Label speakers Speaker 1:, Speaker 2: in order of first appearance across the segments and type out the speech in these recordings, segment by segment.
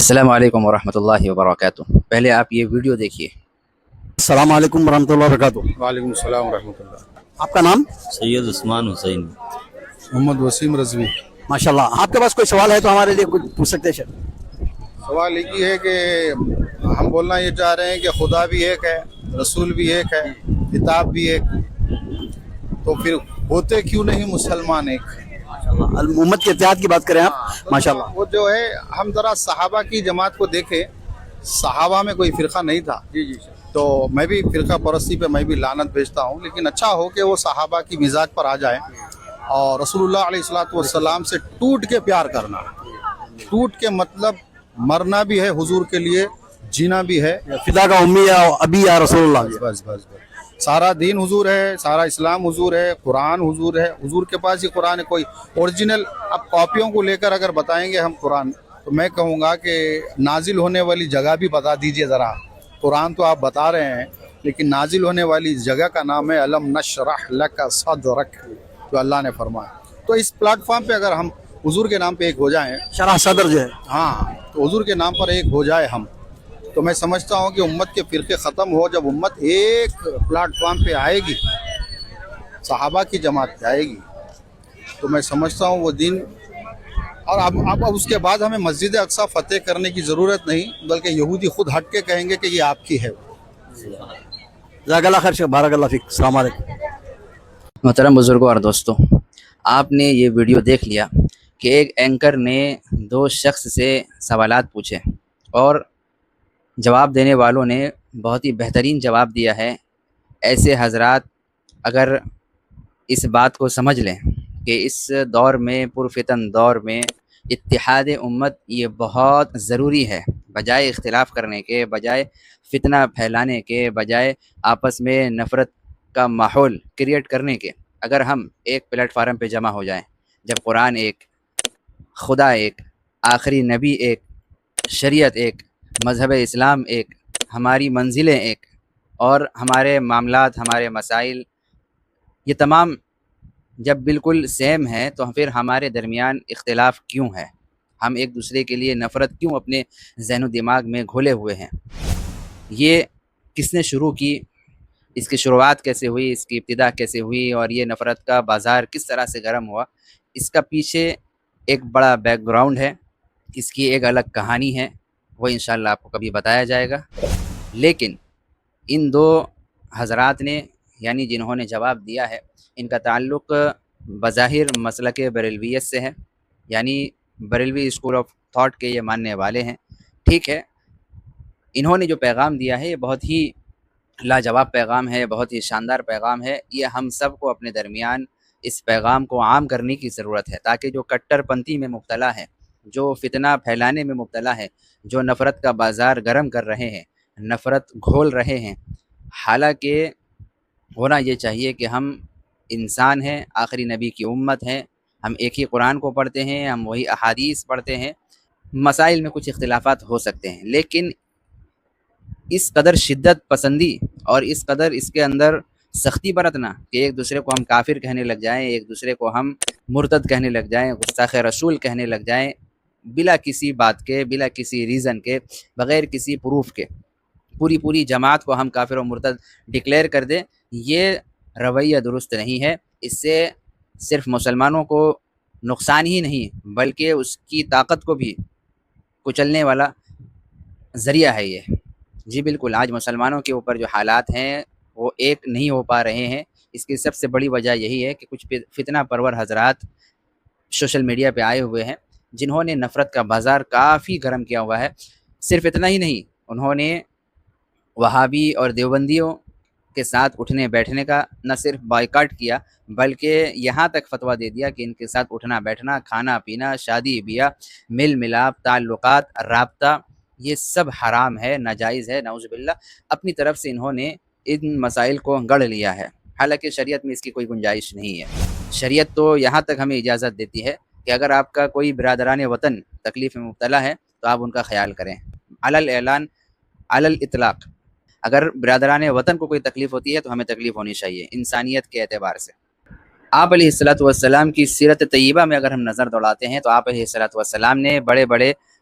Speaker 1: السلام علیکم ورحمۃ اللہ وبرکاتہ۔ پہلے آپ یہ ویڈیو دیکھیے۔
Speaker 2: السلام علیکم ورحمۃ اللہ وبرکاتہ۔
Speaker 3: وعلیکم السلام ورحمۃ اللہ۔
Speaker 2: آپ کا نام؟
Speaker 4: سید عثمان حسین۔
Speaker 3: محمد وسیم رضوی۔
Speaker 2: ماشاء اللہ، آپ کے پاس کوئی سوال ہے تو ہمارے لیے کچھ پوچھ سکتے ہیں؟
Speaker 3: سوال ایک ہی ہے کہ ہم بولنا یہ چاہ رہے ہیں کہ خدا بھی ایک ہے، رسول بھی ایک ہے، کتاب بھی ایک، تو پھر ہوتے کیوں نہیں مسلمان ایک؟
Speaker 2: امت کے اتحاد کی بات کریں آپ، ماشاء اللہ۔
Speaker 3: وہ جو ہے ہم ذرا صحابہ کی جماعت کو دیکھیں، صحابہ میں کوئی فرقہ نہیں تھا، تو میں بھی فرقہ پرستی پہ میں بھی لعنت بھیجتا ہوں، لیکن اچھا ہو کہ وہ صحابہ کی مزاج پر آ جائیں اور رسول اللہ علیہ الصلوۃ والسلام سے ٹوٹ کے پیار کرنا۔ ٹوٹ کے مطلب مرنا بھی ہے حضور کے لیے، جینا بھی ہے۔
Speaker 2: فدا کا امی یا ابی یا رسول اللہ۔
Speaker 3: بس بس بس سارا دین حضور ہے، سارا اسلام حضور ہے، قرآن حضور ہے، حضور کے پاس ہی قرآن ہے۔ کوئی اوریجنل اب کاپیوں کو لے کر اگر بتائیں گے ہم قرآن، تو میں کہوں گا کہ نازل ہونے والی جگہ بھی بتا دیجئے ذرا۔ قرآن تو آپ بتا رہے ہیں، لیکن نازل ہونے والی جگہ کا نام ہے الم نشرح لک صدرک، جو اللہ نے فرمایا۔ تو اس پلیٹ فارم پہ اگر ہم حضور کے نام پہ ایک ہو جائیں،
Speaker 2: شرح صدر جو ہے،
Speaker 3: ہاں، تو حضور کے نام پر ایک ہو جائے ہم، تو میں سمجھتا ہوں کہ امت کے فرقے ختم ہو۔ جب امت ایک پلیٹ فارم پہ آئے گی، صحابہ کی جماعت پہ آئے گی، تو میں سمجھتا ہوں وہ دن۔ اور اب اس کے بعد ہمیں مسجد اقصی فتح کرنے کی ضرورت نہیں، بلکہ یہودی خود ہٹ کے کہیں گے کہ یہ آپ کی ہے۔
Speaker 2: جزاک اللہ خیر، بارک اللہ فیک۔ السلام علیکم۔
Speaker 1: محترم بزرگوں اور دوستوں، آپ نے یہ ویڈیو دیکھ لیا کہ ایک اینکر نے دو شخص سے سوالات پوچھے اور جواب دینے والوں نے بہت ہی بہترین جواب دیا ہے۔ ایسے حضرات اگر اس بات کو سمجھ لیں کہ اس دور میں، پرفتن دور میں، اتحاد امت یہ بہت ضروری ہے، بجائے اختلاف کرنے کے، بجائے فتنہ پھیلانے کے، بجائے آپس میں نفرت کا ماحول کریٹ کرنے کے، اگر ہم ایک پلیٹ فارم پہ جمع ہو جائیں، جب قرآن ایک، خدا ایک، آخری نبی ایک، شریعت ایک، مذہب اسلام ایک، ہماری منزلیں ایک، اور ہمارے معاملات، ہمارے مسائل یہ تمام جب بالکل سیم ہیں، تو پھر ہمارے درمیان اختلاف کیوں ہے؟ ہم ایک دوسرے کے لیے نفرت کیوں اپنے ذہن و دماغ میں گھولے ہوئے ہیں؟ یہ کس نے شروع کی؟ اس کی شروعات کیسے ہوئی؟ اس کی ابتدا کیسے ہوئی؟ اور یہ نفرت کا بازار کس طرح سے گرم ہوا؟ اس کا پیچھے ایک بڑا بیک گراؤنڈ ہے، اس کی ایک الگ کہانی ہے، وہ انشاءاللہ آپ کو کبھی بتایا جائے گا۔ لیکن ان دو حضرات نے، یعنی جنہوں نے جواب دیا ہے، ان کا تعلق بظاہر مسلک بریلویت سے ہے، یعنی بریلوی اسکول آف تھاٹ کے یہ ماننے والے ہیں، ٹھیک ہے۔ انہوں نے جو پیغام دیا ہے یہ بہت ہی لاجواب پیغام ہے، بہت ہی شاندار پیغام ہے۔ یہ ہم سب کو اپنے درمیان اس پیغام کو عام کرنے کی ضرورت ہے، تاکہ جو کٹر پنتھی میں مبتلا ہے، جو فتنہ پھیلانے میں مبتلا ہے، جو نفرت کا بازار گرم کر رہے ہیں، نفرت گھول رہے ہیں، حالانکہ ہونا یہ چاہیے کہ ہم انسان ہیں، آخری نبی کی امت ہیں، ہم ایک ہی قرآن کو پڑھتے ہیں، ہم وہی احادیث پڑھتے ہیں، مسائل میں کچھ اختلافات ہو سکتے ہیں، لیکن اس قدر شدت پسندی اور اس قدر اس کے اندر سختی برتنا کہ ایک دوسرے کو ہم کافر کہنے لگ جائیں، ایک دوسرے کو ہم مرتد کہنے لگ جائیں، گستاخ رسول کہنے لگ جائیں، بلا کسی بات کے، بلا کسی ریزن کے، بغیر کسی پروف کے، پوری جماعت کو ہم کافر و مرتد ڈکلیئر کر دیں، یہ رویہ درست نہیں ہے۔ اس سے صرف مسلمانوں کو نقصان ہی نہیں، بلکہ اس کی طاقت کو بھی کچلنے والا ذریعہ ہے یہ۔ جی بالکل، آج مسلمانوں کے اوپر جو حالات ہیں وہ ایک نہیں ہو پا رہے ہیں، اس کی سب سے بڑی وجہ یہی ہے کہ کچھ فتنہ پرور حضرات سوشل میڈیا پہ آئے ہوئے ہیں، جنہوں نے نفرت کا بازار کافی گرم کیا ہوا ہے۔ صرف اتنا ہی نہیں، انہوں نے وہابی اور دیوبندیوں کے ساتھ اٹھنے بیٹھنے کا نہ صرف بائیکاٹ کیا، بلکہ یہاں تک فتویٰ دے دیا کہ ان کے ساتھ اٹھنا بیٹھنا، کھانا پینا، شادی بیاہ، میل ملاپ، تعلقات، رابطہ، یہ سب حرام ہے، ناجائز ہے، نعوذ باللہ۔ اپنی طرف سے انہوں نے ان مسائل کو گڑھ لیا ہے، حالانکہ شریعت میں اس کی کوئی گنجائش نہیں ہے۔ شریعت تو یہاں تک ہمیں اجازت دیتی ہے کہ اگر آپ کا کوئی برادران وطن تکلیف میں مبتلا ہے تو آپ ان کا خیال کریں، علی الاعلان، علی الاطلاق۔ اگر برادران وطن کو کوئی تکلیف ہوتی ہے تو ہمیں تکلیف ہونی چاہیے انسانیت کے اعتبار سے۔ آپ علیہ الصلوۃ والسلام کی سیرت طیبہ میں اگر ہم نظر دوڑاتے ہیں تو آپ علیہ الصلوۃ والسلام نے بڑے بڑے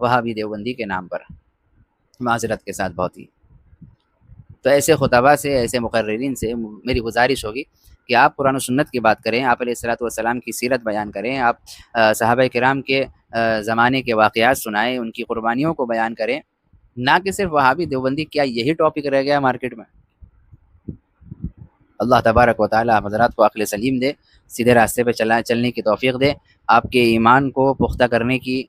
Speaker 1: وہابی دیوبندی کے نام پر، معذرت کے ساتھ بہت ہی۔ تو ایسے خطبہ سے، ایسے مقررین سے میری گزارش ہوگی کہ آپ قرآن و سنت کی بات کریں، آپ علیہ الصلوۃ والسلام کی سیرت بیان کریں، آپ صحابہ کرام کے زمانے کے واقعات سنائیں، ان کی قربانیوں کو بیان کریں، نہ کہ صرف وہابی دیوبندی۔ کیا یہی ٹاپک رہ گیا مارکیٹ میں؟ اللہ تبارک و تعالی حضرات کو عقل سلیم دے، سیدھے راستے پہ چلنے کی توفیق دے، آپ کے ایمان کو پختہ کرنے کی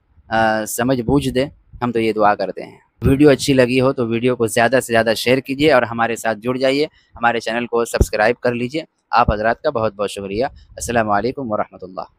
Speaker 1: سمجھ بوجھ دے، ہم تو یہ دعا کرتے ہیں۔ ویڈیو اچھی لگی ہو تو ویڈیو کو زیادہ سے زیادہ شیئر کیجیے اور ہمارے ساتھ جڑ جائیے، ہمارے چینل کو سبسکرائب کر لیجیے۔ آپ حضرات کا بہت بہت شکریہ۔ السلام علیکم ورحمۃ اللہ۔